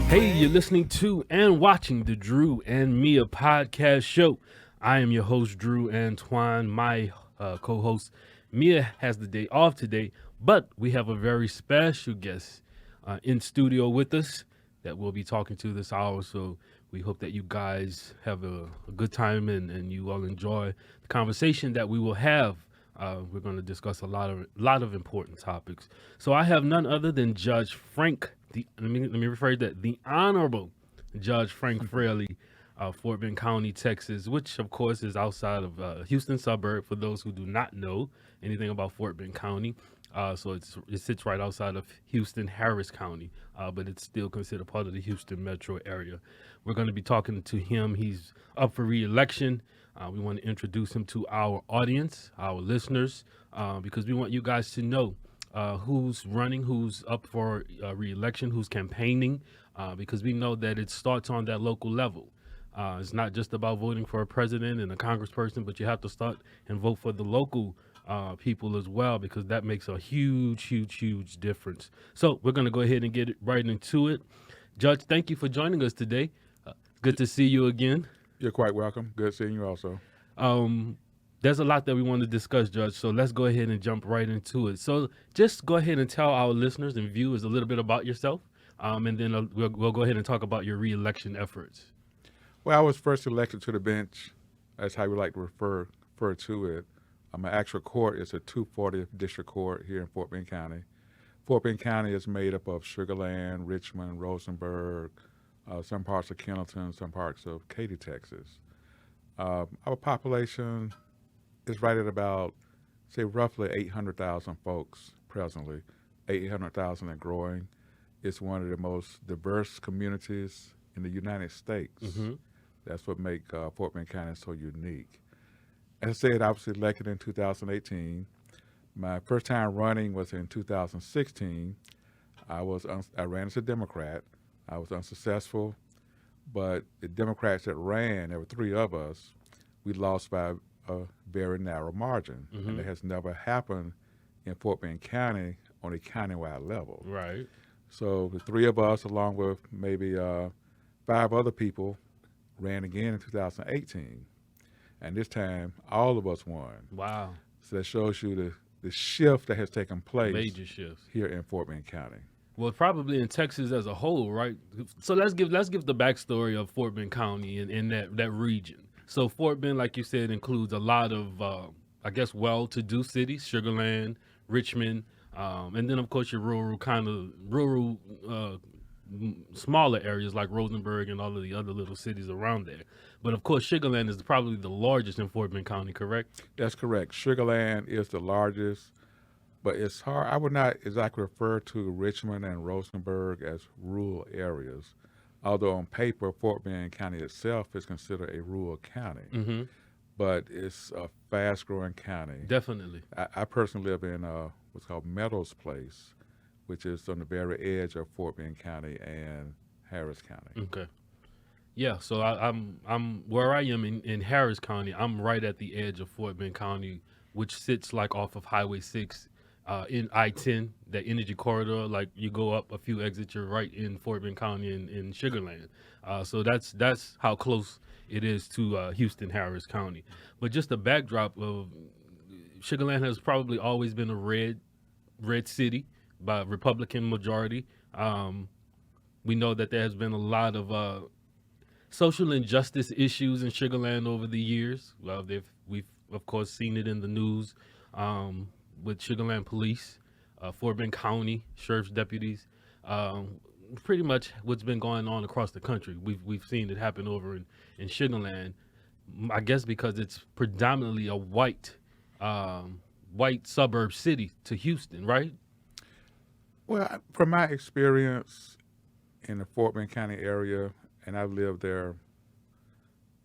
Hey, you're listening to and watching the Drew and Mia podcast show. I am your host, Drew Antoine. My co-host, Mia, has the day off today, but we have a very special guest in studio with us that we'll be talking to this hour. So we hope that you guys have a good time and you all enjoy the conversation that we will have. We're going to discuss a lot of important topics. So I have none other than Judge Frank. Let me rephrase that. The Honorable Judge Frank Fraley, Fort Bend County, Texas, which of course is outside of Houston suburb. For those who do not know anything about Fort Bend County, so it sits right outside of Houston, Harris County, but it's still considered part of the Houston metro area. We're going to be talking to him. He's up for re-election. We want to introduce him to our audience, our listeners, because we want you guys to know who's running, who's up for re-election, who's campaigning, because we know that it starts on that local level. It's not just about voting for a president and a congressperson, but you have to start and vote for the local people as well, because that makes a huge difference. So we're going to go ahead and get right into it. Judge, thank you for joining us today. Good to see you again. You're quite welcome. Good seeing you also. There's a lot that we want to discuss, Judge, so let's go ahead and jump right into it. So just go ahead and tell our listeners and viewers a little bit about yourself, and then we'll go ahead and talk about your re-election efforts. Well, I was first elected to the bench. That's how we like to refer to it. My actual court is a 240th District Court here in Fort Bend County. Fort Bend County is made up of Sugar Land, Richmond, Rosenberg, some parts of Kendleton, some parts of Katy, Texas. Our population is right at about, say, roughly 800,000 folks presently, 800,000 and growing. It's one of the most diverse communities in the United States. Mm-hmm. That's what makes Fort Bend County so unique. As I said, I was elected in 2018. My first time running was in 2016. I ran as a Democrat. I was unsuccessful, but the Democrats that ran, there were three of us, we lost by a very narrow margin. Mm-hmm. And it has never happened in Fort Bend County on a countywide level. Right. So the three of us, along with maybe 5 other people, ran again in 2018. And this time, all of us won. Wow. So that shows you the shift that has taken place. Major shifts here in Fort Bend County. Well, probably in Texas as a whole, right? So let's give the backstory of Fort Bend County in that region. So Fort Bend, like you said, includes a lot of, well-to-do cities: Sugar Land, Richmond, and then of course your rural, smaller areas like Rosenberg and all of the other little cities around there. But of course, Sugar Land is probably the largest in Fort Bend County, correct? That's correct. Sugar Land is the largest. But it's hard. I would not exactly refer to Richmond and Rosenberg as rural areas, although on paper, Fort Bend County itself is considered a rural county. Mm-hmm. But it's a fast-growing county. Definitely. I personally live in what's called Meadows Place, which is on the very edge of Fort Bend County and Harris County. Okay. Yeah, so I'm where I am in Harris County. I'm right at the edge of Fort Bend County, which sits like off of Highway 6. In I-10, that energy corridor, like you go up a few exits, you're right in Fort Bend County in Sugar Land. So that's how close it is to Houston, Harris County. But just the backdrop of Sugar Land has probably always been a red city by Republican majority. We know that there has been a lot of social injustice issues in Sugar Land over the years. Well, we've of course seen it in the news. With Sugar Land Police, Fort Bend County Sheriff's deputies, pretty much what's been going on across the country. We've seen it happen over in Sugar Land, I guess because it's predominantly a white suburb city to Houston, right? Well, from my experience in the Fort Bend County area, and I've lived there,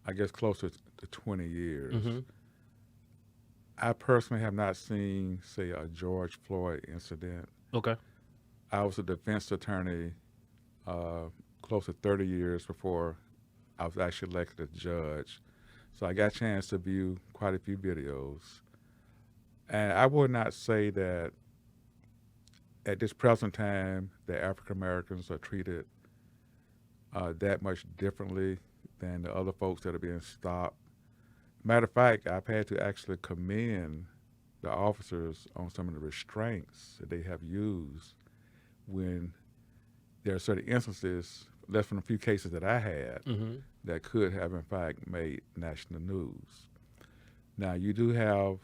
I guess, closer to 20 years. Mm-hmm. I personally have not seen, say, a George Floyd incident. Okay. I was a defense attorney close to 30 years before I was actually elected as judge. So I got a chance to view quite a few videos. And I would not say that at this present time that African Americans are treated that much differently than the other folks that are being stopped. Matter of fact, I've had to actually commend the officers on some of the restraints that they have used when there are certain instances, less than a few cases that I had, that could have, in fact, made national news. Now, you do have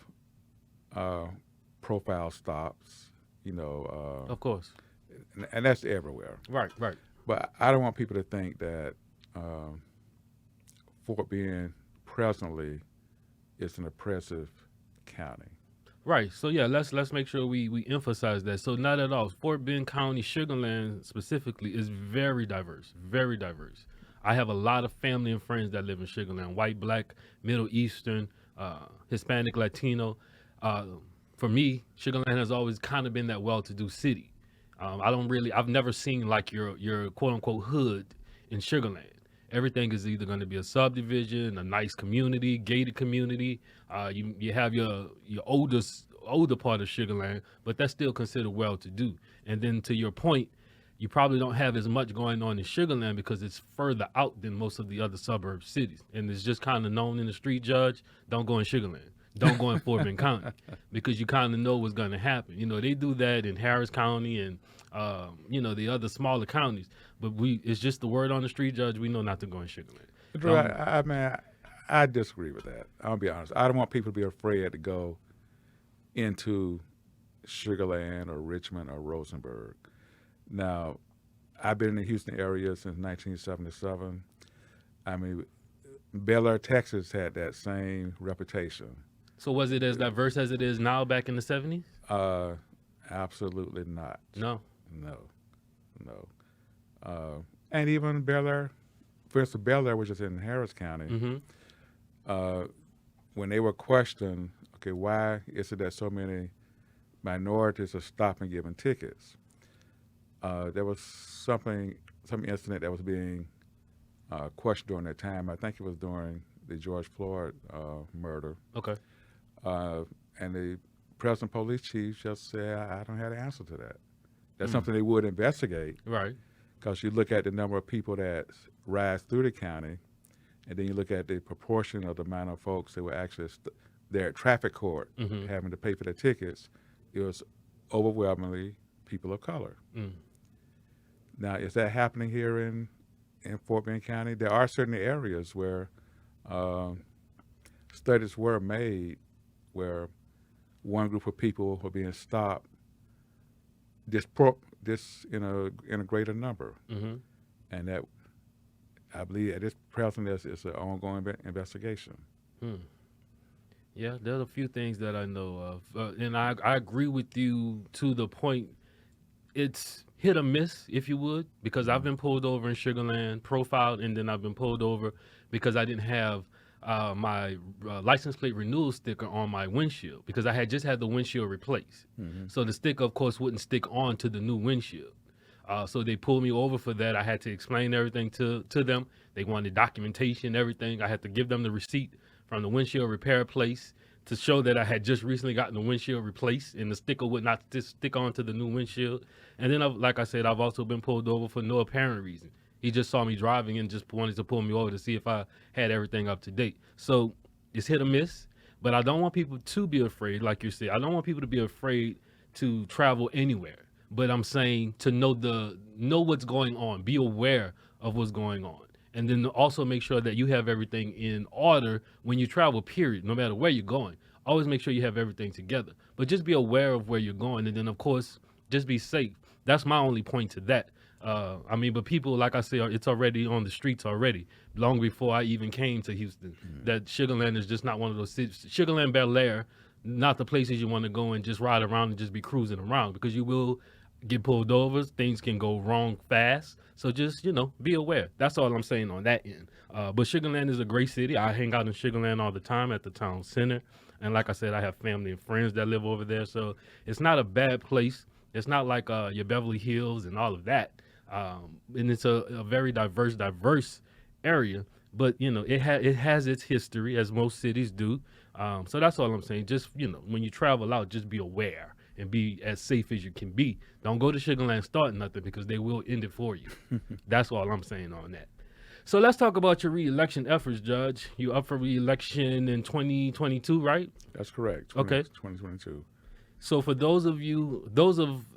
profile stops, Of course. and that's everywhere. Right. But I don't want people to think that Fort Bend presently is an oppressive county. Right. So yeah, let's make sure we emphasize that. So not at all. Fort Bend County, Sugar Land specifically, is very diverse. Very diverse. I have a lot of family and friends that live in Sugar Land. White, Black, Middle Eastern, Hispanic, Latino. For me, Sugar Land has always kind of been that well-to-do city. I've never seen like your quote unquote hood in Sugar Land. Everything is either going to be a subdivision, a nice community, gated community. You have your older part of Sugar Land, but that's still considered well-to-do. And then to your point, you probably don't have as much going on in Sugar Land because it's further out than most of the other suburb cities. And it's just kind of known in the street, Judge, don't go in Sugar Land. Don't go in Fort Bend County because you kind of know what's going to happen. They do that in Harris County and, the other smaller counties. But it's just the word on the street, Judge. We know not to go in Sugar Land. Drew, I disagree with that. I'll be honest. I don't want people to be afraid to go into Sugar Land or Richmond or Rosenberg. Now, I've been in the Houston area since 1977. Bel Air, Texas had that same reputation. So was it as diverse as it is now back in the 70s? Absolutely not. No. And even Bel Air, for instance, Bel Air, which is in Harris County, when they were questioned, okay, why is it that so many minorities are stopping giving tickets? There was some incident that was being questioned during that time. I think it was during the George Floyd murder. Okay. And the President Police Chief just said, I don't have the answer to that. That's something they would investigate. Right. Because you look at the number of people that rise through the county, and then you look at the proportion of the amount of folks that were actually there at traffic court having to pay for their tickets. It was overwhelmingly people of color. Now, is that happening here in Fort Bend County? There are certain areas where studies were made where one group of people were being stopped in a greater number. And that, I believe at this present, it's an ongoing investigation. Yeah, there's a few things that I know of. And I agree with you to the point. It's hit or miss, if you would, because I've been pulled over in Sugar Land, profiled, and then I've been pulled over because I didn't have my license plate renewal sticker on my windshield because I had just had the windshield replaced. So the sticker, of course, wouldn't stick on to the new windshield. So they pulled me over for that. I had to explain everything to them. They wanted documentation, everything. I had to give them the receipt from the windshield repair place to show that I had just recently gotten the windshield replaced and the sticker would not stick onto the new windshield. And then, like I said, I've also been pulled over for no apparent reason. He just saw me driving and just wanted to pull me over to see if I had everything up to date. So it's hit or miss, but I don't want people to be afraid, like you said. I don't want people to be afraid to travel anywhere. But I'm saying to know what's going on, be aware of what's going on. And then also make sure that you have everything in order when you travel, period, no matter where you're going. Always make sure you have everything together. But just be aware of where you're going. And then, of course, just be safe. That's my only point to that. But people, like I said, it's already on the streets already, long before I even came to Houston. That Sugar Land is just not one of those cities. Sugar Land, Bel Air, not the places you want to go and just ride around and just be cruising around because you will get pulled over. Things can go wrong fast. So just, be aware. That's all I'm saying on that end. But Sugar Land is a great city. I hang out in Sugar Land all the time at the town center. And like I said, I have family and friends that live over there. So it's not a bad place. It's not like your Beverly Hills and all of that. And it's a very diverse area. But, it has its history, as most cities do. So that's all I'm saying. Just, when you travel out, just be aware and be as safe as you can be. Don't go to Sugar Land starting nothing because they will end it for you. That's all I'm saying on that. So let's talk about your re-election efforts, Judge. You up for re-election in 2022, right? That's correct. Okay. 2022. So for those of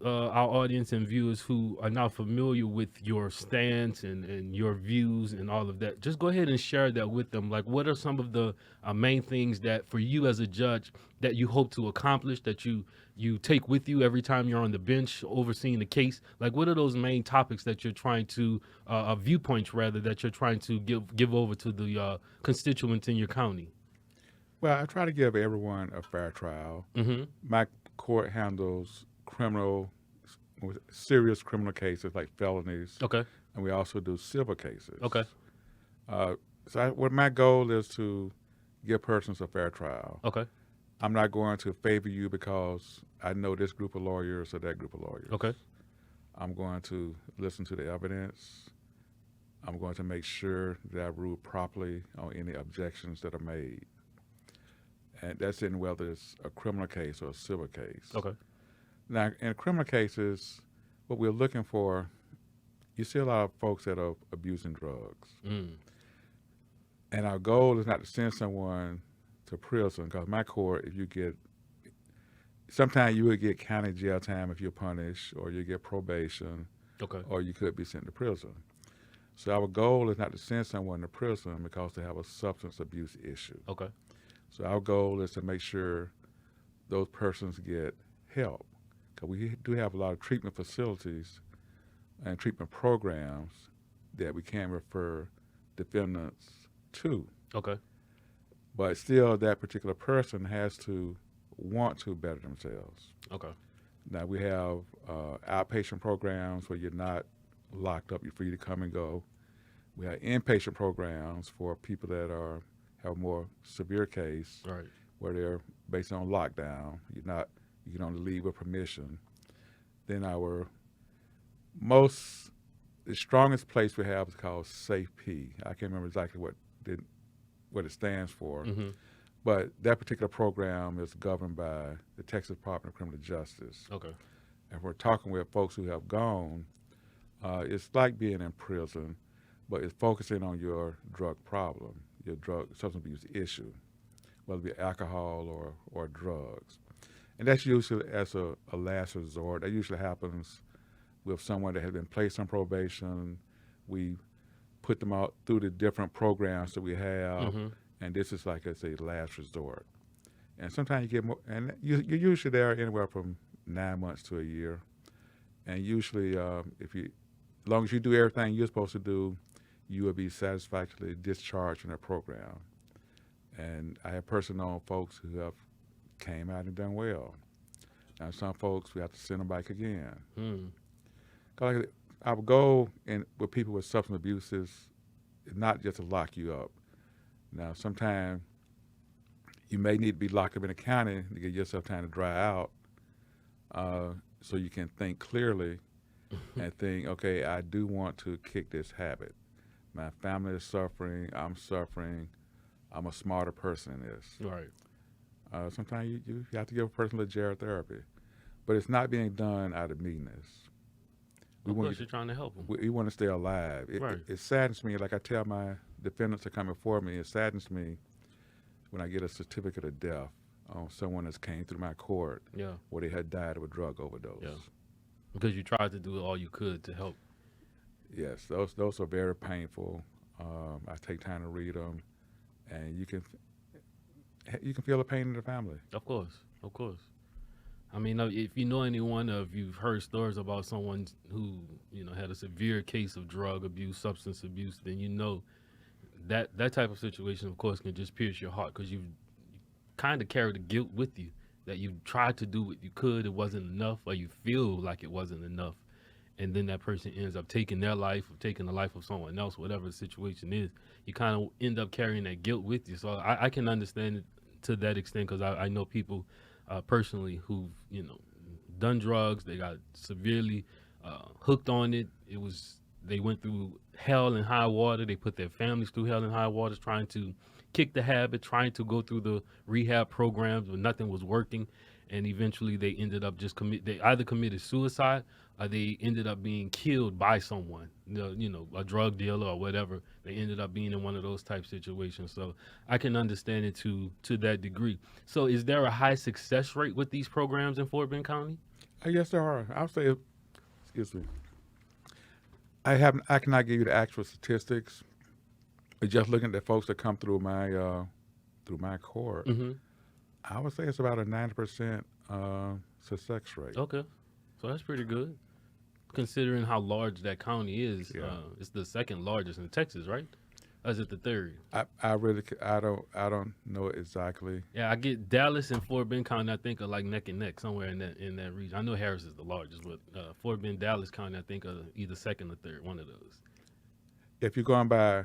our audience and viewers who are not familiar with your stance and your views and all of that, just go ahead and share that with them. Like, what are some of the main things that for you as a judge that you hope to accomplish, that you take with you every time you're on the bench overseeing the case? Like, what are those main topics that you're trying to, viewpoints rather, that you're trying to give over to the constituents in your county? Well, I try to give everyone a fair trial. Mm-hmm. My court handles serious criminal cases like felonies. Okay. And we also do civil cases. Okay. What my goal is to give persons a fair trial. Okay. I'm not going to favor you because I know this group of lawyers or that group of lawyers. Okay. I'm going to listen to the evidence. I'm going to make sure that I rule properly on any objections that are made. And that's in whether it's a criminal case or a civil case. Okay. Now, in criminal cases, what we're looking for, you see a lot of folks that are abusing drugs. Mm. And our goal is not to send someone to prison, because my court, sometimes you would get county jail time if you're punished, or you get probation, Okay. or you could be sent to prison. So our goal is not to send someone to prison because they have a substance abuse issue. Okay. So our goal is to make sure those persons get help, because we do have a lot of treatment facilities and treatment programs that we can refer defendants to. Okay. But still, that particular person has to want to better themselves. Okay. Now, we have outpatient programs where you're not locked up, you're free to come and go. We have inpatient programs for people that have a more severe case, Right. where they're based on lockdown. You can only leave with permission. Then the strongest place we have is called Safe P. I can't remember exactly what it stands for, Mm-hmm. but that particular program is governed by the Texas Department of Criminal Justice. Okay. And we're talking with folks who have gone. It's like being in prison, but it's focusing on your drug problem, your substance abuse issue, whether it be alcohol or drugs. And that's usually as a last resort. That usually happens with someone that has been placed on probation. We put them out through the different programs that we have, Mm-hmm. and this is like as a last resort. And sometimes you get more, and you're usually there anywhere from 9 months to a year. And usually, as long as you do everything you're supposed to do, you will be satisfactorily discharged from that program. And I have personally known folks who have came out and done well. Now, some folks, we have to send them back again. Mm. Because our goal with people with substance abuse is not just to lock you up. Now, sometimes you may need to be locked up in a county to give yourself time to dry out, so you can think clearly and think, okay, I do want to kick this habit. My family is suffering, I'm suffering, I'm a smarter person in this. Right. Sometimes you have to give a person a geriatherapy, but it's not being done out of meanness. Of course, you're trying to help them. We want to stay alive. Right. It saddens me, like I tell my defendants that come before me, it saddens me when I get a certificate of death on someone that's came through my court, Yeah. where they had died of a drug overdose. Yeah. Because you tried to do all you could to help. Yes, those are very painful. I take time to read them, and you can feel the pain in the family. Of course. Of course. I mean, if you know anyone, or if you've heard stories about someone who, had a severe case of drug abuse, substance abuse, then you know that type of situation, of course, can just pierce your heart, because you kind of carry the guilt with you that you tried to do what you could, it wasn't enough, or you feel like it wasn't enough. And then that person ends up taking their life or taking the life of someone else, whatever the situation is. You kind of end up carrying that guilt with you. So I can understand it to that extent, because I know people personally who've, done drugs. They got severely hooked on it. They went through hell and high water. They put their families through hell and high waters trying to kick the habit, trying to go through the rehab programs, but nothing was working. and eventually they ended up they either committed suicide or they ended up being killed by someone, a drug dealer or whatever. They ended up being in one of those type situations. So I can understand it to that degree. So is there a high success rate with these programs in Fort Bend County? Yes, there are. I'll say, excuse me. I cannot give you the actual statistics. But just looking at the folks that come through my court, Mm-hmm. I would say it's about a 90% success rate. Okay, so that's pretty good, considering how large that county is. Yeah. It's the second largest in Texas, right? Or is it the third? I don't know exactly. Yeah, I get Dallas and Fort Bend County. I think are like neck and neck somewhere in that region. I know Harris is the largest, but Fort Bend, Dallas County, I think are either second or third, one of those. If you're going by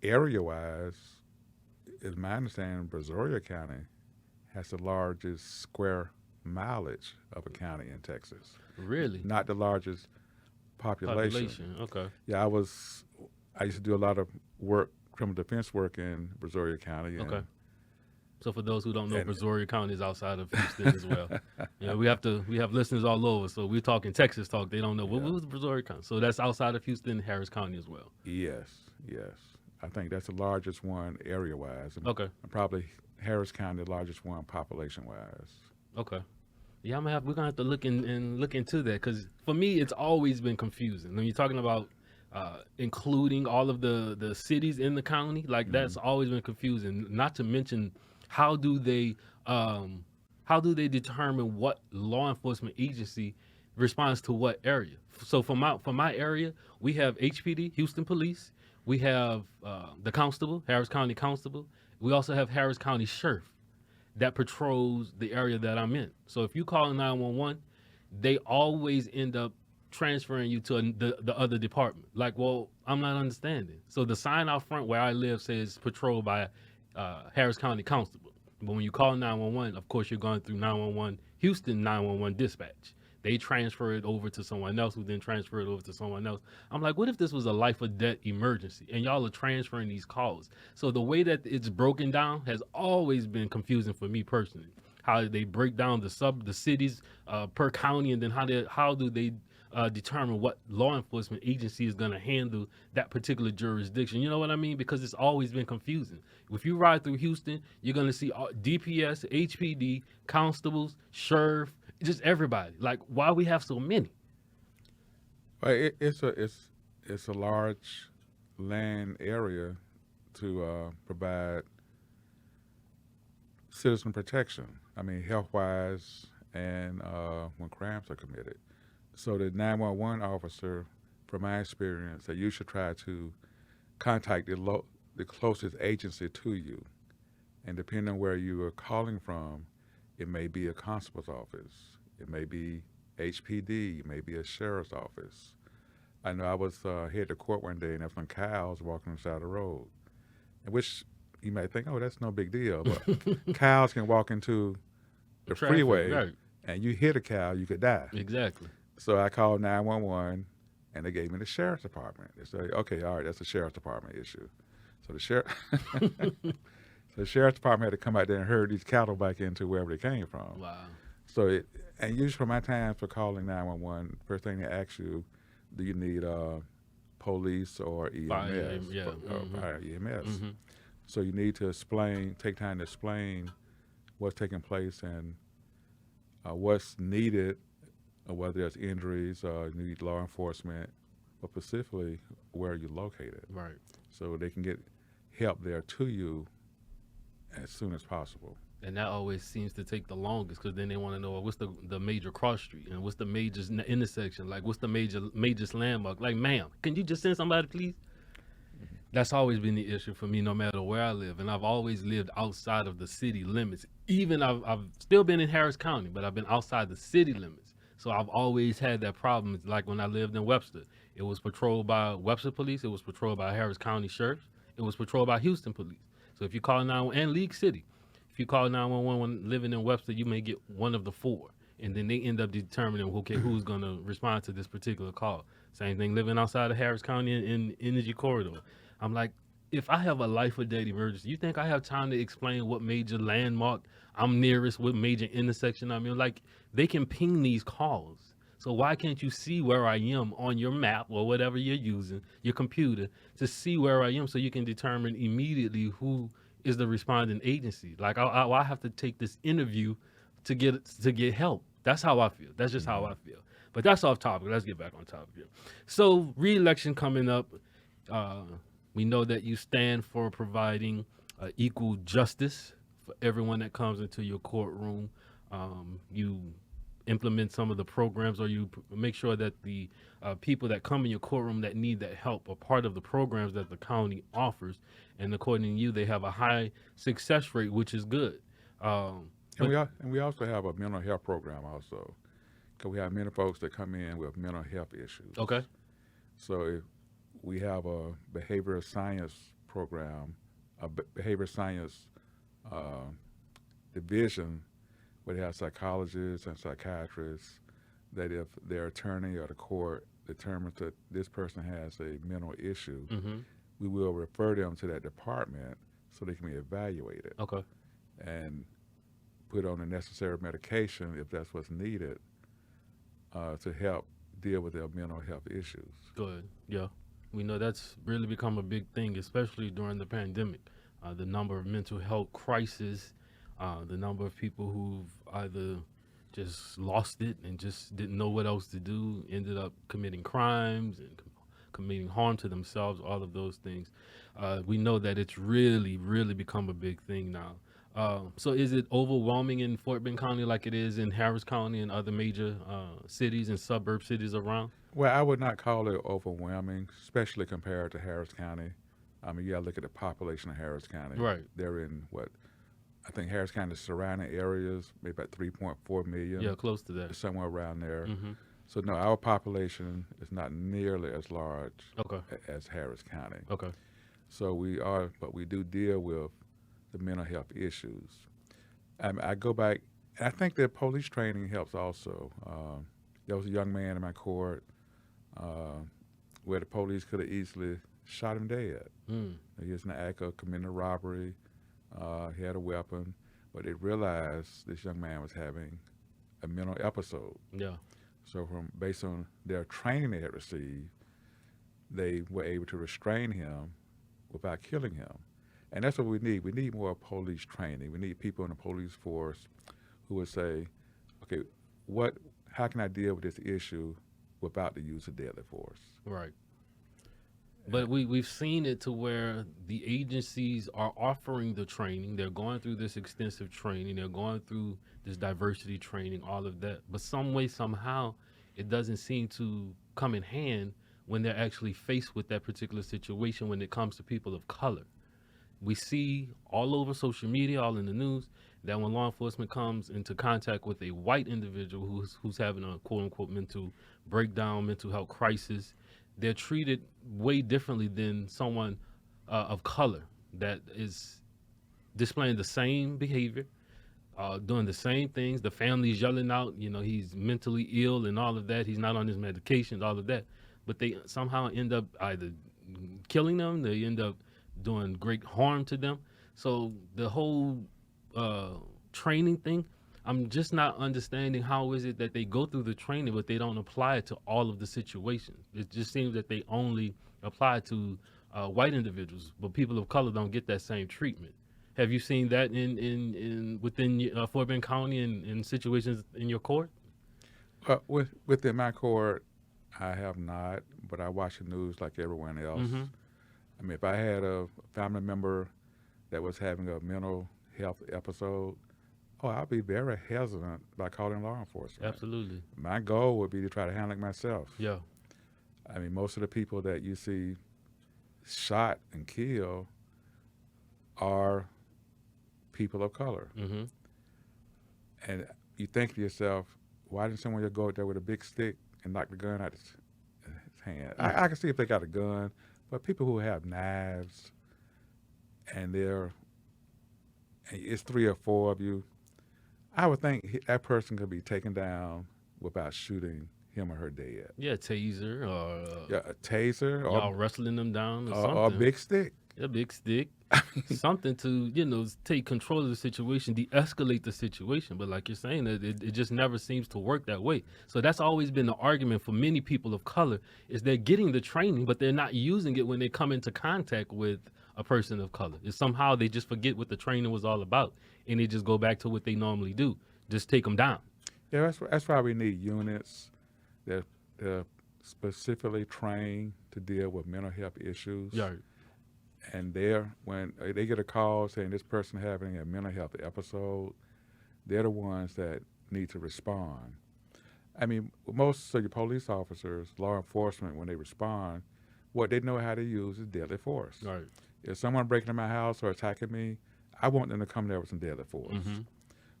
area-wise, it's my understanding Brazoria County has the largest square mileage of a county in Texas. Really? Not the largest population. Okay. Yeah, I used to do a lot of work, criminal defense work in Brazoria County. And, Okay. So for those who don't know, and- Brazoria County is outside of Houston as well. We have listeners all over, so we're talking Texas talk. They don't know what was Brazoria County. So that's outside of Houston, Harris County as well. Yes. I think that's the largest one area-wise. And Okay. probably Harris County, the largest one population-wise. Okay. Yeah, we're gonna have to look into that, because for me it's always been confusing when you're talking about including all of the cities in the county. Like that's always been confusing. Not to mention how do they determine what law enforcement agency responds to what area? So for my area, we have HPD, Houston Police. We have the constable, Harris County Constable. We also have Harris County Sheriff that patrols the area that I'm in. So if you call 911, they always end up transferring you to the other department. Like, well, I'm not understanding. So the sign out front where I live says patrolled by Harris County Constable. But when you call 911, of course, you're going through 911, Houston 911 dispatch. They transfer it over to someone else, who then transfer it over to someone else. I'm like, what if this was a life or death emergency and y'all are transferring these calls? So the way that it's broken down has always been confusing for me personally. How they break down the cities per county, and then how do they determine what law enforcement agency is going to handle that particular jurisdiction? You know what I mean? Because it's always been confusing. If you ride through Houston, you're going to see DPS, HPD, constables, sheriff, just everybody. Like, why we have so many? Well, it's a large land area to provide citizen protection. I mean, health-wise, and when crimes are committed. So the 911 officer, from my experience, that you should try to contact the closest agency to you, and depending on where you are calling from, it may be a constable's office, it may be HPD, it may be a sheriff's office. I know I was headed to court one day, and there was some cows walking on the side of the road, in which you might think, oh, that's no big deal, but cows can walk into the freeway, right. and you hit a cow, you could die. Exactly. So I called 911, and they gave me the sheriff's department. They said, okay, all right, that's a sheriff's department issue. So the sheriff's department had to come out there and herd these cattle back into wherever they came from. Wow. So and usually for my time for calling 911, first thing they ask you, do you need police or EMS? Fire, yeah. Fire, EMS. Mm-hmm. So you need to take time to explain what's taking place and what's needed, whether there's injuries, you need law enforcement, but specifically where you're located. Right. So they can get help there to you as soon as possible. And that always seems to take the longest, because then they want to know what's the major cross street and what's the major intersection, like what's the major landmark. Like, ma'am, can you just send somebody, please? That's always been the issue for me, no matter where I live. And I've always lived outside of the city limits. Even I've still been in Harris County, but I've been outside the city limits. So I've always had that problem. It's like when I lived in Webster, it was patrolled by Webster Police. It was patrolled by Harris County Sheriff. It was patrolled by Houston Police. So if you call 911, and League City, if you call 911 when living in Webster, you may get one of the four. And then they end up determining, okay, who's going to respond to this particular call. Same thing living outside of Harris County in Energy Corridor. I'm like, if I have a life or death emergency, you think I have time to explain what major landmark I'm nearest, what major intersection I'm in? Like, they can ping these calls. So why can't you see where I am on your map or whatever you're using, your computer, to see where I am so you can determine immediately who is the responding agency? Like, I have to take this interview to get help. That's how I feel. That's just how I feel. But that's off topic. Let's get back on topic here. So, re-election coming up. Uh, we know that you stand for providing equal justice for everyone that comes into your courtroom. You implement some of the programs, or you make sure that the people that come in your courtroom that need that help are part of the programs that the county offers. And according to you, they have a high success rate, which is good. And we also have a mental health program also, because we have many folks that come in with mental health issues. Okay. So if we have a behavioral science program, a behavioral science division, where they have psychologists and psychiatrists, that if their attorney or the court determines that this person has a mental issue, we will refer them to that department so they can be evaluated. Okay. And put on the necessary medication if that's what's needed to help deal with their mental health issues. Good. Yeah. We know that's really become a big thing, especially during the pandemic. The number of mental health crises, the number of people who've either just lost it and just didn't know what else to do, ended up committing crimes and committing harm to themselves, all of those things. We know that it's really, really become a big thing now. So is it overwhelming in Fort Bend County like it is in Harris County and other major cities and suburb cities around? Well, I would not call it overwhelming, especially compared to Harris County. I mean, you got to look at the population of Harris County. Right. They're in I think Harris County's surrounding areas, maybe about 3.4 million. Yeah, close to that. Somewhere around there. Mm-hmm. So, no, our population is not nearly as large as Harris County. Okay. So but we do deal with the mental health issues. I go back, and I think that police training helps also. There was a young man in my court where the police could have easily shot him dead. He was in the act of committing a robbery. He had a weapon, but they realized this young man was having a mental episode. Yeah. So based on their training they had received, they were able to restrain him without killing him. And that's what we need. We need more police training. We need people in the police force who would say, okay, how can I deal with this issue without the use of deadly force? Right. But we've seen it to where the agencies are offering the training. They're going through this extensive training. They're going through this diversity training, all of that. But some way, somehow, it doesn't seem to come in hand when they're actually faced with that particular situation when it comes to people of color. We see all over social media, all in the news, that when law enforcement comes into contact with a white individual who's having a quote-unquote mental breakdown, mental health crisis, they're treated way differently than someone of color that is displaying the same behavior, doing the same things. The family's yelling out, he's mentally ill and all of that. He's not on his medications, all of that. But they somehow end up either killing them, they end up doing great harm to them. So the whole training thing, I'm just not understanding how is it that they go through the training, but they don't apply it to all of the situations. It just seems that they only apply to white individuals, but people of color don't get that same treatment. Have you seen that within Fort Bend County in situations in your court? Within my court, I have not, but I watch the news like everyone else. Mm-hmm. I mean, if I had a family member that was having a mental health episode, I'd be very hesitant by calling law enforcement. Absolutely. My goal would be to try to handle it myself. Yeah. I mean, most of the people that you see shot and killed are people of color. Mm-hmm. And you think to yourself, why didn't someone just go out there with a big stick and knock the gun out his hand? Mm-hmm. I can see if they got a gun, but people who have knives and it's 3 or 4 of you, I would think that person could be taken down without shooting him or her dead. Yeah, taser or a taser, y'all wrestling them down or something. or a big stick. A big stick, something to take control of the situation, de-escalate the situation. But like you're saying, it just never seems to work that way. So that's always been the argument for many people of color is they're getting the training, but they're not using it when they come into contact with a person of color. It's somehow they just forget what the training was all about, and they just go back to what they normally do, just take them down. Yeah, that's why we need units that specifically trained to deal with mental health issues. Yeah. And when they get a call saying this person having a mental health episode, they're the ones that need to respond. I mean, most of your police officers, law enforcement, when they respond, what they know how to use is deadly force. Right. If someone breaking in my house or attacking me, I want them to come there with some deadly force. Mm-hmm.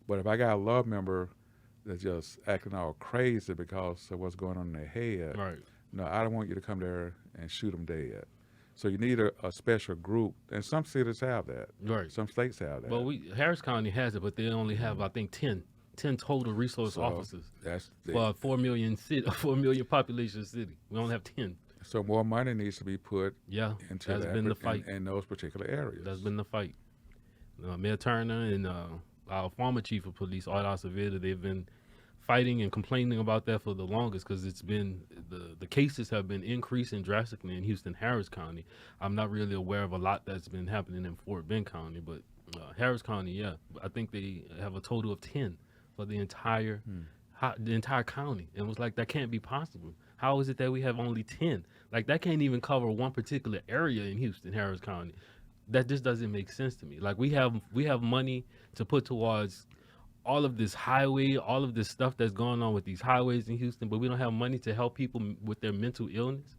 But if I got a love member that's just acting all crazy because of what's going on in their head, Right. no, I don't want you to come there and shoot them dead. So you need a special group, and some cities have that. Right. Some states have that. Well, Harris County has it, but they only have, I think, 10 total resource officers for a 4 million population city. We only have 10. So more money needs to be put into that's that been the fight. in those particular areas. That's been the fight. Mayor Turner and our former chief of police, Art Acevedo, they've been fighting and complaining about that for the longest because it's been the cases have been increasing drastically in Houston, Harris County. I'm not really aware of a lot that's been happening in Fort Bend County, but Harris County, I think they have a total of 10 for the entire county. And it was like, that can't be possible. How is it that we have only 10? Like, that can't even cover one particular area in Houston, Harris County. That just doesn't make sense to me. Like, we have money to put towards all of this highway, all of this stuff that's going on with these highways in Houston, but we don't have money to help people with their mental illness.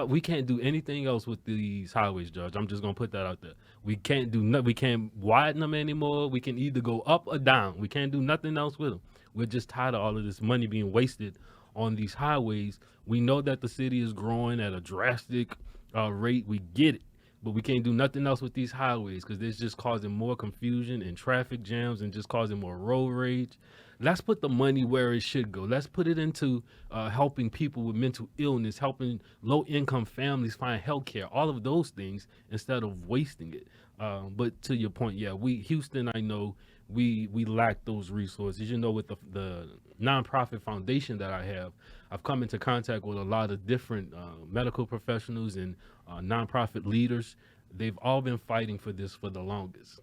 We can't do anything else with these highways, Judge. I'm just gonna put that out there. We can't do nothing. We can't widen them anymore. We can either go up or down. We can't do nothing else with them. We're just tired of all of this money being wasted on these highways. We know that the city is growing at a drastic rate. We get it. But we can't do nothing else with these highways because it's just causing more confusion and traffic jams and just causing more road rage. Let's put the money where it should go. Let's put it into helping people with mental illness, helping low-income families find health care, all of those things Instead of wasting it. But to your point, Houston, I know we lack those resources. With the nonprofit foundation that I have, I've come into contact with a lot of different medical professionals and nonprofit leaders. They've all been fighting for this for the longest.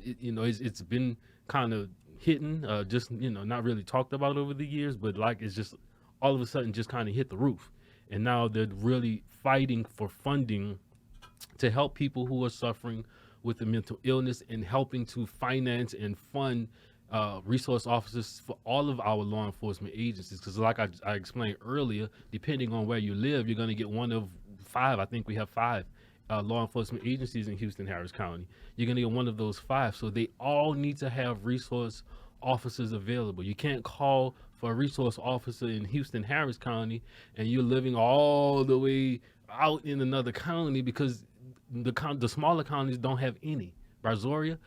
It's been kind of hidden, not really talked about over the years, but like it's just all of a sudden just kind of hit the roof. And now they're really fighting for funding to help people who are suffering with the mental illness and helping to finance and fund resource officers for all of our law enforcement agencies. Because like I explained earlier, depending on where you live, you're going to get one of 5. I think we have 5 law enforcement agencies in Houston, Harris County. You're going to get one of those 5. So they all need to have resource officers available. You can't call for a resource officer in Houston, Harris County, and you're living all the way out in another county because the smaller counties don't have any. Brazoria,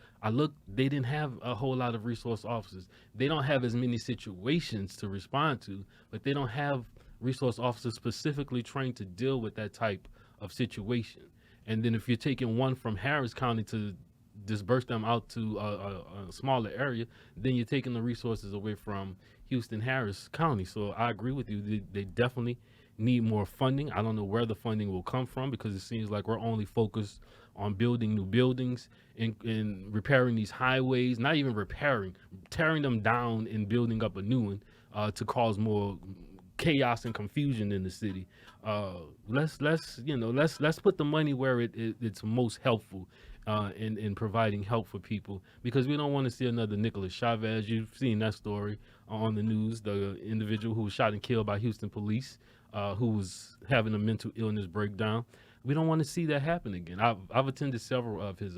they didn't have a whole lot of resource officers. They don't have as many situations to respond to, but they don't have resource officers specifically trained to deal with that type of situation. And then if you're taking one from Harris County to disperse them out to a smaller area, then you're taking the resources away from Houston, Harris County. So I agree with you. They definitely need more funding. I don't know where the funding will come from because it seems like we're only focused on building new buildings and repairing these highways, not even repairing, tearing them down and building up a new one to cause more chaos and confusion in the city. Let's put the money where it's most helpful in providing help for people, because we don't want to see another Nicholas Chavez. You've seen that story on the news, the individual who was shot and killed by Houston police, who was having a mental illness breakdown. We don't want to see that happen again. I've attended several of his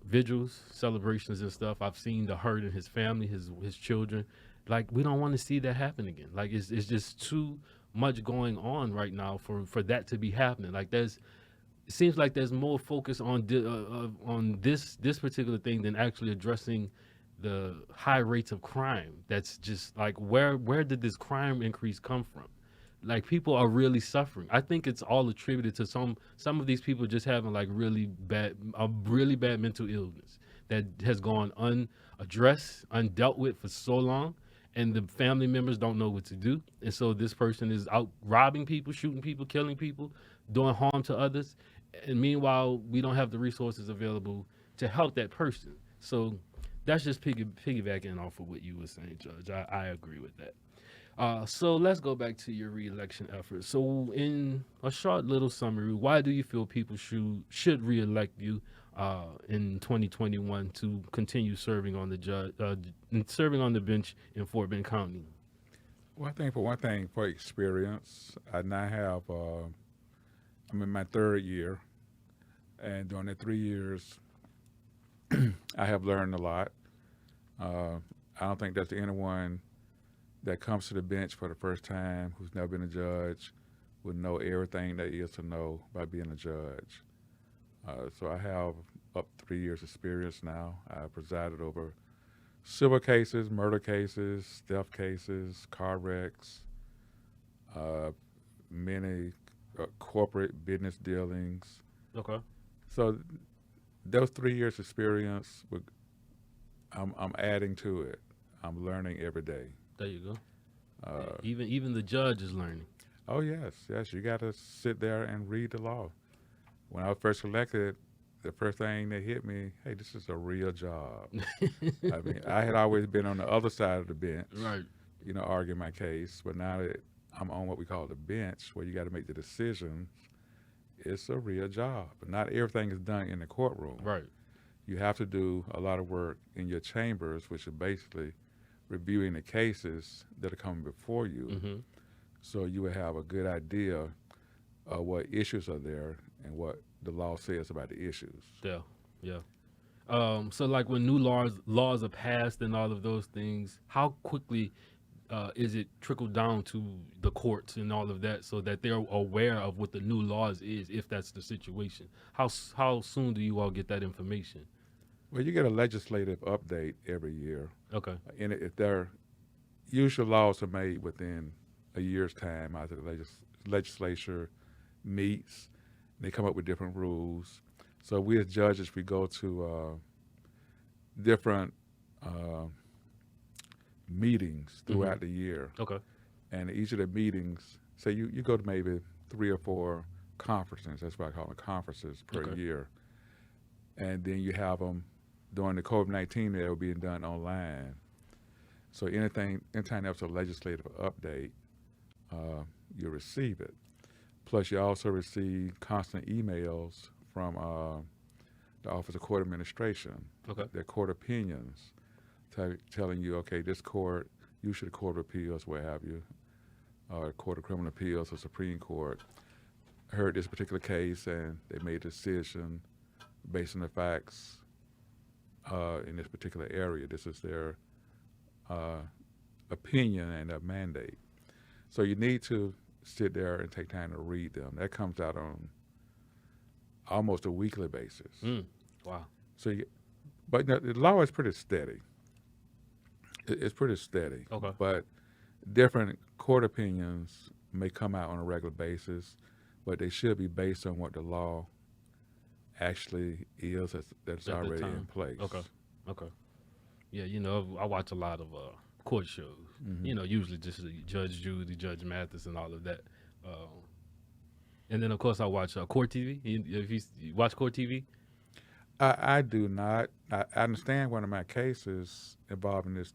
vigils, celebrations and stuff. I've seen the hurt in his family, his children. Like, we don't want to see that happen again. Like, it's just too much going on right now for that to be happening. Like, it seems like there's more focus on this particular thing than actually addressing the high rates of crime. That's just like, where did this crime increase come from? Like people are really suffering. I think it's all attributed to some of these people just having like really bad mental illness that has gone unaddressed, undealt with for so long, and the family members don't know what to do. And so this person is out robbing people, shooting people, killing people, doing harm to others. And meanwhile, we don't have the resources available to help that person. So that's just piggybacking off of what you were saying, Judge. I agree with that. So let's go back to your reelection efforts. So, in a short little summary, why do you feel people should reelect you in 2021 to continue serving on serving on the bench in Fort Bend County? Well, I think for one thing, for experience, I now have. I'm in my third year, and during the 3 years, I have learned a lot. I don't think there's anyone that comes to the bench for the first time who's never been a judge would know everything there is to know by being a judge. So I have up 3 years experience now. I presided over civil cases, murder cases, theft cases, car wrecks, many corporate business dealings. Okay. So those 3 years experience, I'm adding to it. I'm learning every day. There you go. Even the judge is learning. Oh yes. You got to sit there and read the law. When I was first elected, the first thing that hit me, hey, this is a real job. I mean, I had always been on the other side of the bench, Right. Arguing my case. But now that I'm on what we call the bench, where you got to make the decisions, it's a real job. But not everything is done in the courtroom. Right. You have to do a lot of work in your chambers, which are basically reviewing the cases that are coming before you, Mm-hmm. so you will have a good idea of what issues are there and what the law says about the issues. Yeah. So like when new laws are passed and all of those things, how quickly is it trickled down to the courts and all of that, so that they're aware of what the new laws is, if that's the situation? How soon do you all get that information? Well, you get a legislative update every year. Okay. And if their usual laws are made within a year's time after the legislature meets, they come up with different rules. So we as judges, we go to different meetings throughout the year. Okay. And each of the meetings, say you go to maybe 3 or 4 conferences, that's what I call them, conferences per year. And then you have them during the COVID-19, they were being done online. So anytime there's a legislative update, you receive it. Plus, you also receive constant emails from the Office of Court Administration, their court opinions, telling you, okay, this court, you should Court of Appeals, what have you, Court of Criminal Appeals or Supreme Court, heard this particular case and they made a decision based on the facts in this particular area. This is their opinion and their mandate. So you need to sit there and take time to read them. That comes out on almost a weekly basis. Wow. So, but the law is pretty steady. It's pretty steady. Okay. But different court opinions may come out on a regular basis, but they should be based on what the law actually is that's already in place. Okay. Yeah, I watch a lot of court shows. Mm-hmm. Usually just Judge Judy, Judge Mathis, and all of that. And then of course I watch Court TV. If you watch Court TV, I do not. I understand one of my cases involving this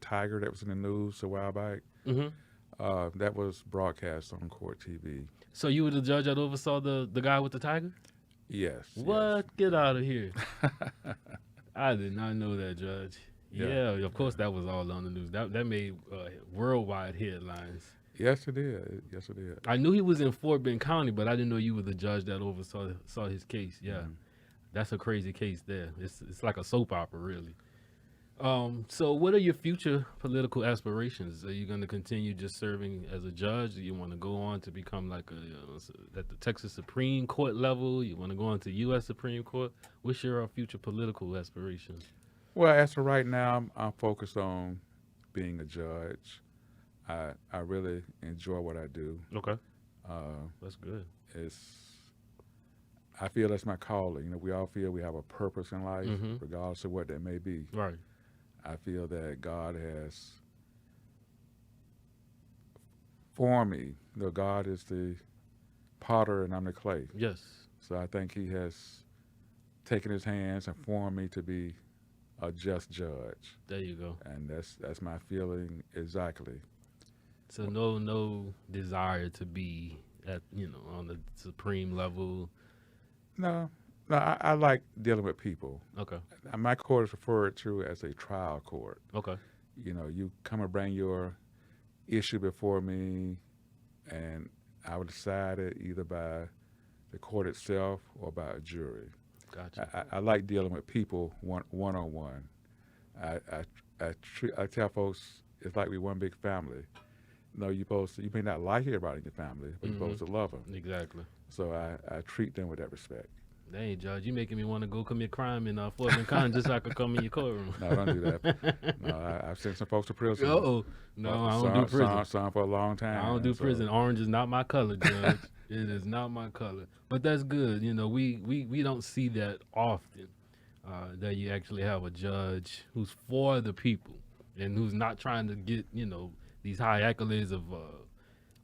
tiger that was in the news a while back. Mm-hmm. That was broadcast on Court TV. So you were the judge that oversaw the guy with the tiger? Yes. What? Yes. Get out of here. I did not know that, Judge. Yeah, of course that was all on the news. That made worldwide headlines. Yes, it did. Yes, it did. I knew he was in Fort Bend County, but I didn't know you were the judge that oversaw his case. Yeah, That's a crazy case there. It's like a soap opera, really. So what are your future political aspirations? Are you going to continue just serving as a judge? Do you want to go on to become like at the Texas Supreme Court level? You want to go on to U.S. Supreme Court? What's your future political aspirations? Well, as for right now, I'm focused on being a judge. I really enjoy what I do. Okay, Uh, that's good. it's I feel that's my calling. You know, we all feel we have a purpose in life, Mm-hmm. regardless of what that may be. Right. I feel that God has formed me. You know, God is the potter and I'm the clay. Yes. So I think He has taken His hands and formed me to be a just judge, There you go. and that's my feeling exactly. So no desire to be at on the supreme level. No, no, I like dealing with people. Okay. My court is referred to as a trial court. Okay. You know, you come and bring your issue before me, and I would decide it either by the court itself or by a jury. Gotcha. I like dealing with people one on one. I tell folks it's like we one big family. No, you may not like everybody in your family, but you're supposed to love them. Exactly. So I treat them with that respect. Dang, Judge, you making me want to go commit crime in Fort McCon just so I could come in your courtroom. No, don't do that. No, I've sent some folks to prison. Uh-oh. No, I don't do prison. Some for a long time. I don't do prison. Orange is not my color, Judge. It is not my color. But that's good. You know, we don't see that often, that you actually have a judge who's for the people and who's not trying to get, these high accolades of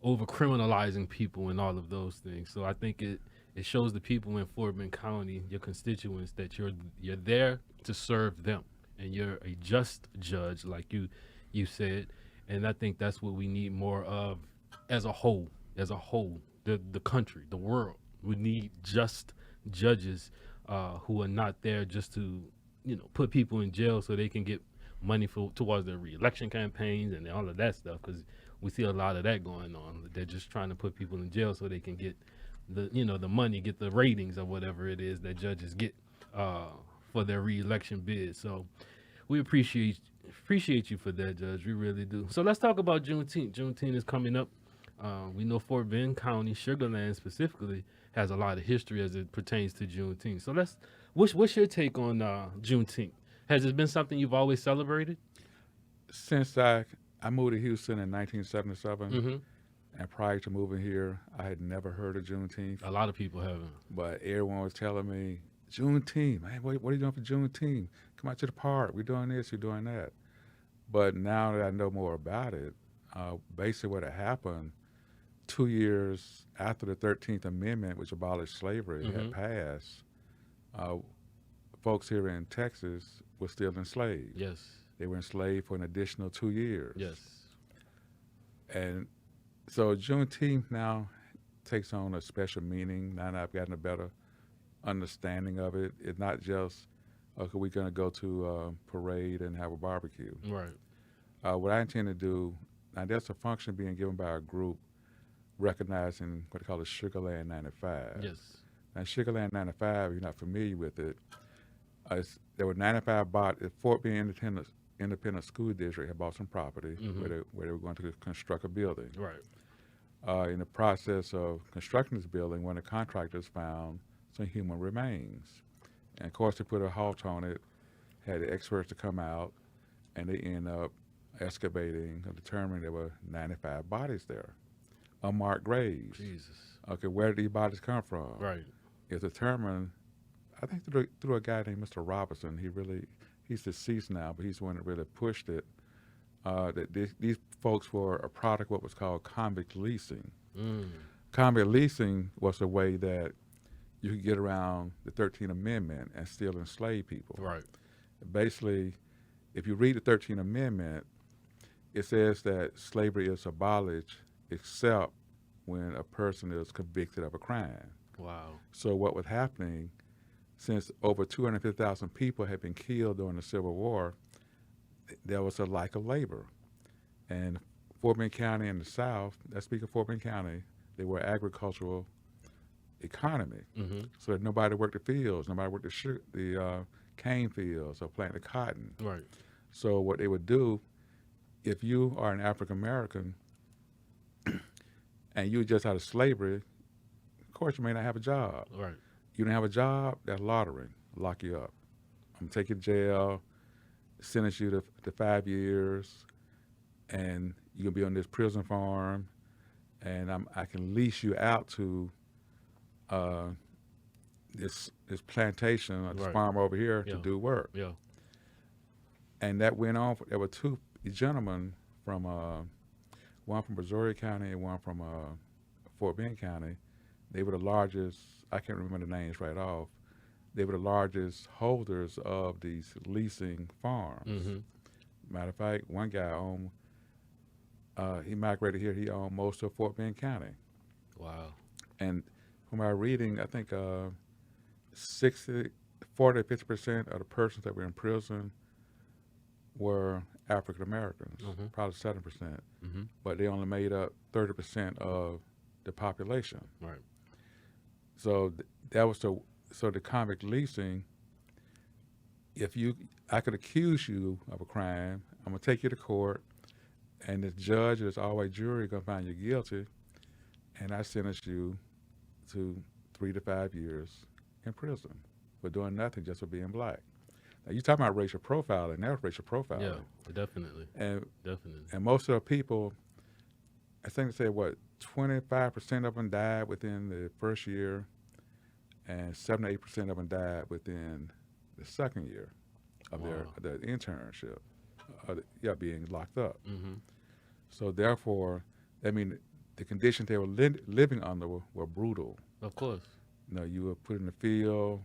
over criminalizing people and all of those things. So I think it shows the people in Fort Bend County, your constituents, that you're there to serve them, and you're a just judge, like you said. And I think that's what we need more of as a whole. The country, the world. We need just judges who are not there just to put people in jail so they can get money towards their re-election campaigns and all of that stuff. Because we see a lot of that going on. They're just trying to put people in jail so they can get the money, get the ratings or whatever it is that judges get for their re-election bid. So we appreciate you for that, Judge. We really do. So let's talk about Juneteenth. Juneteenth is coming up. We know Fort Bend County, Sugar Land specifically, has a lot of history as it pertains to Juneteenth. So what's your take on Juneteenth? Has it been something you've always celebrated? Since I moved to Houston in 1977, Mm-hmm. and prior to moving here, I had never heard of Juneteenth. A lot of people haven't. But everyone was telling me, Juneteenth, man, what are you doing for Juneteenth? Come out to the park. We're doing this, we're doing that. But now that I know more about it, basically what had happened 2 years after the 13th Amendment, which abolished slavery, had passed, folks here in Texas were still enslaved. Yes. They were enslaved for an additional 2 years. Yes. And so Juneteenth now takes on a special meaning. Now that I've gotten a better understanding of it, it's not just, okay, we're going to go to a parade and have a barbecue. Right. What I intend to do, now there's a function being given by a group recognizing what they call the Sugar Land 95. Yes. Now Sugar Land 95, if you're not familiar with it, there were 95 Fort Bend Independent School District had bought some property where they were going to construct a building. Right. In the process of constructing this building, one of the contractors found some human remains. And of course, they put a halt on it, had the experts to come out, and they end up excavating and determining there were 95 bodies there, unmarked graves. Jesus. Okay, where did these bodies come from? Right. It's determined, I think through a guy named Mr. Robinson. He's deceased now, but he's the one that really pushed it. That these folks were a product of what was called convict leasing. Convict leasing was a way that you could get around the 13th Amendment and still enslave people. Right. Basically, if you read the 13th Amendment, it says that slavery is abolished except when a person is convicted of a crime. Wow. So what was happening, since over 250,000 people had been killed during the Civil War, there was a lack of labor. And Fort Bend County in the South, let's speak of Fort Bend County, they were agricultural economy. So that nobody worked the fields, nobody worked the cane fields or planted cotton. Right. So what they would do, if you are an African American and you just out of slavery, of course you may not have a job. Right. You don't have a job, that's lottery, lock you up. I'm take you to jail, sentence you to 5 years, and you'll be on this prison farm, and I can lease you out to uh, this plantation or this Right. farm over here to Yeah. do work. Yeah. And that went on. There were two gentlemen from one from Missouri County and one from Fort Bend County. They were the largest. I can't remember the names right off. They were the largest holders of these leasing farms. Mm-hmm. Matter of fact, one guy owned. He migrated here. He owned most of Fort Bend County. Wow. And from our reading, I think 40 to 50% of the persons that were in prison were African Americans, Mhm. probably 7%, Mm-hmm. but they only made up 30% of the population. Right. So that was the convict leasing. I could accuse you of a crime. I'm gonna take you to court, and the judge, or this always jury, gonna find you guilty, and I sentence you to 3 to 5 years in prison for doing nothing, just for being black. Now you talking about racial profiling? That's racial profiling. Yeah. Definitely. And Definitely. and most of the people, I think they said 25% of them died within the first year, and 7 to 8% of them died within the second year of Wow. their internship, being locked up. Mm-hmm. So therefore, I mean, the conditions they were living under were brutal. Of course. You know, you were put in the field.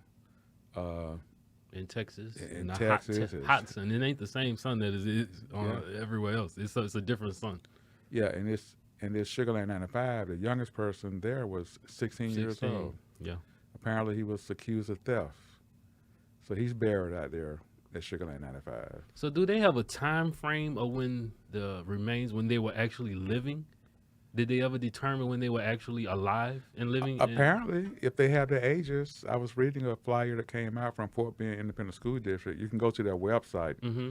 In Texas, In the Texas, hot sun. It ain't the same sun that is everywhere else. It's a different sun. Yeah, and this Sugar Land 95, the youngest person there was 16 years 16. old. Yeah. Apparently, he was accused of theft. So he's buried out there at Sugar Land 95. So do they have a time frame of when the remains, when they were actually living? Did they ever determine when they were actually alive and living? Apparently, if they have their ages, I was reading a flyer that came out from Fort Bend Independent School District. You can go to their website Mm-hmm.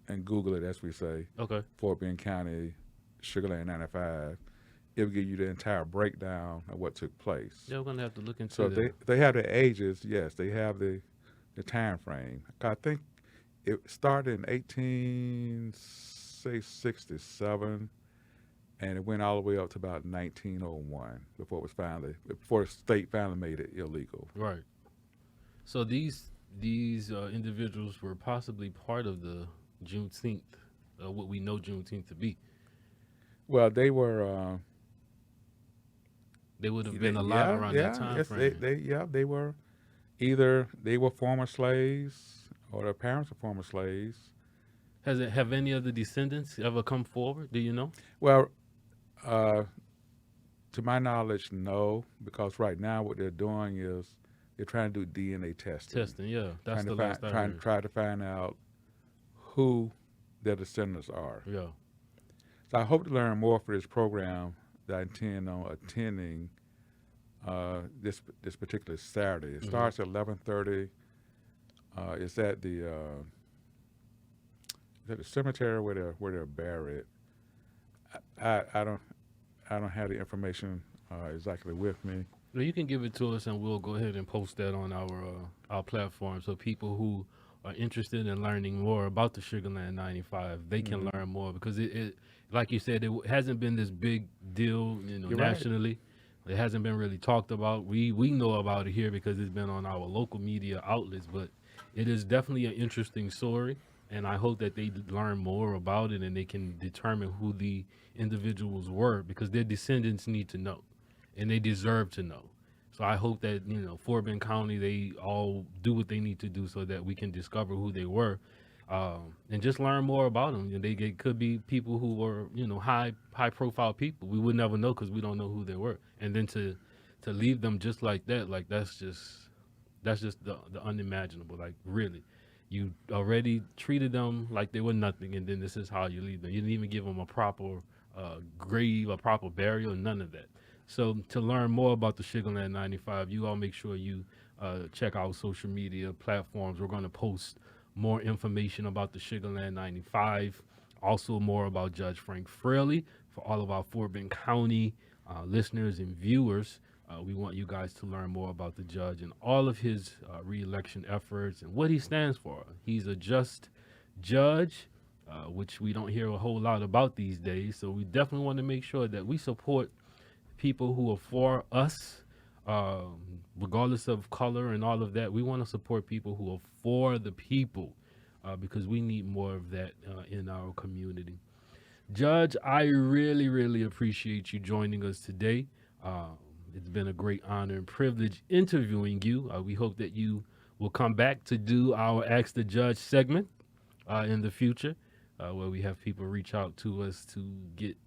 and Google it, as we say, Okay. Fort Bend County, Sugar Land 95. It'll give you the entire breakdown of what took place. Yeah, we're gonna have to look into So that. they have their ages. Yes, they have the time frame. I think it started in 1867, and it went all the way up to about 1901 before the state finally made it illegal. Right. So these individuals were possibly part of the Juneteenth, what we know Juneteenth to be. Well, they were. They would have been alive around that time yes, frame. they were either they were former slaves or their parents were former slaves. Have any of the descendants ever come forward? Do you know? Well, to my knowledge, no, because right now what they're doing is they're trying to do DNA testing. Yeah, that's the last I heard. Try to find out who their descendants are. Yeah. So I hope to learn more for this program that I intend on attending this particular Saturday. It starts at 11:30. It's at the cemetery where they're buried. I don't have the information exactly with me. Well, you can give it to us, and we'll go ahead and post that on our platform, so people who are interested in learning more about the Sugar Land 95, they can learn more, because it like you said, it hasn't been this big deal, You're nationally. Right. It hasn't been really talked about. We know about it here because it's been on our local media outlets, but it is definitely an interesting story, and I hope that they learn more about it and they can determine who the individuals were, because their descendants need to know, and they deserve to know. So I hope that, Fort Bend County, they all do what they need to do so that we can discover who they were, and just learn more about them. They could be people who were, high profile people. We would never know because we don't know who they were. And then to leave them just like that, like that's just the unimaginable. Like, really, you already treated them like they were nothing, and then this is how you leave them. You didn't even give them a proper grave, a proper burial, none of that. So to learn more about the Sugar Land 95, you all make sure you check out social media platforms. We're going to post more information about the Sugar Land 95, also more about Judge Frank Fraley. For all of our Fort Bend County listeners and viewers, we want you guys to learn more about the judge and all of his re-election efforts and what he stands for. He's a just judge, which we don't hear a whole lot about these days. So we definitely want to make sure that we support people who are for us, regardless of color and all of that. We want to support people who are for the people, because we need more of that in our community. Judge, I really, really appreciate you joining us today. It's been a great honor and privilege interviewing you. We hope that you will come back to do our Ask the Judge segment in the future, where we have people reach out to us to get,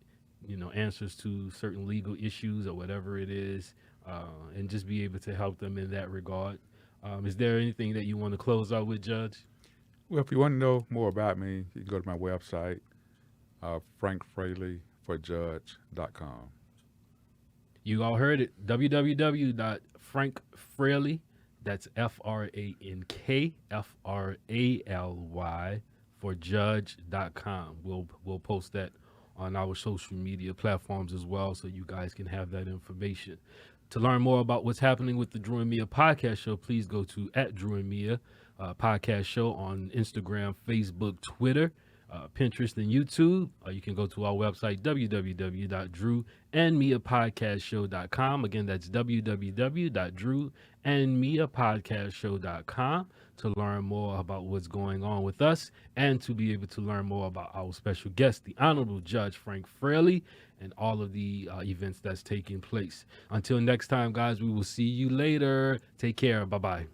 answers to certain legal issues or whatever it is, and just be able to help them in that regard. Is there anything that you want to close out with, Judge? Well, if you want to know more about me, you can go to my website, frankfraleyforjudge.com. You all heard it. www.frankfraley, that's FRANK for judge.com. We'll post that on our social media platforms as well, so you guys can have that information. To learn more about what's happening with the Drew and Mia podcast show, please go to @DreuxandMia podcast show on Instagram, Facebook, Twitter, Pinterest, and YouTube. You can go to our website, www.DreuxandMiaPodcastShow.com. Again, that's www.DreuxandMiaPodcastShow.com to learn more about what's going on with us and to be able to learn more about our special guest, the Honorable Judge Frank Fraley, and all of the events that's taking place. Until next time, guys, we will see you later. Take care. Bye-bye.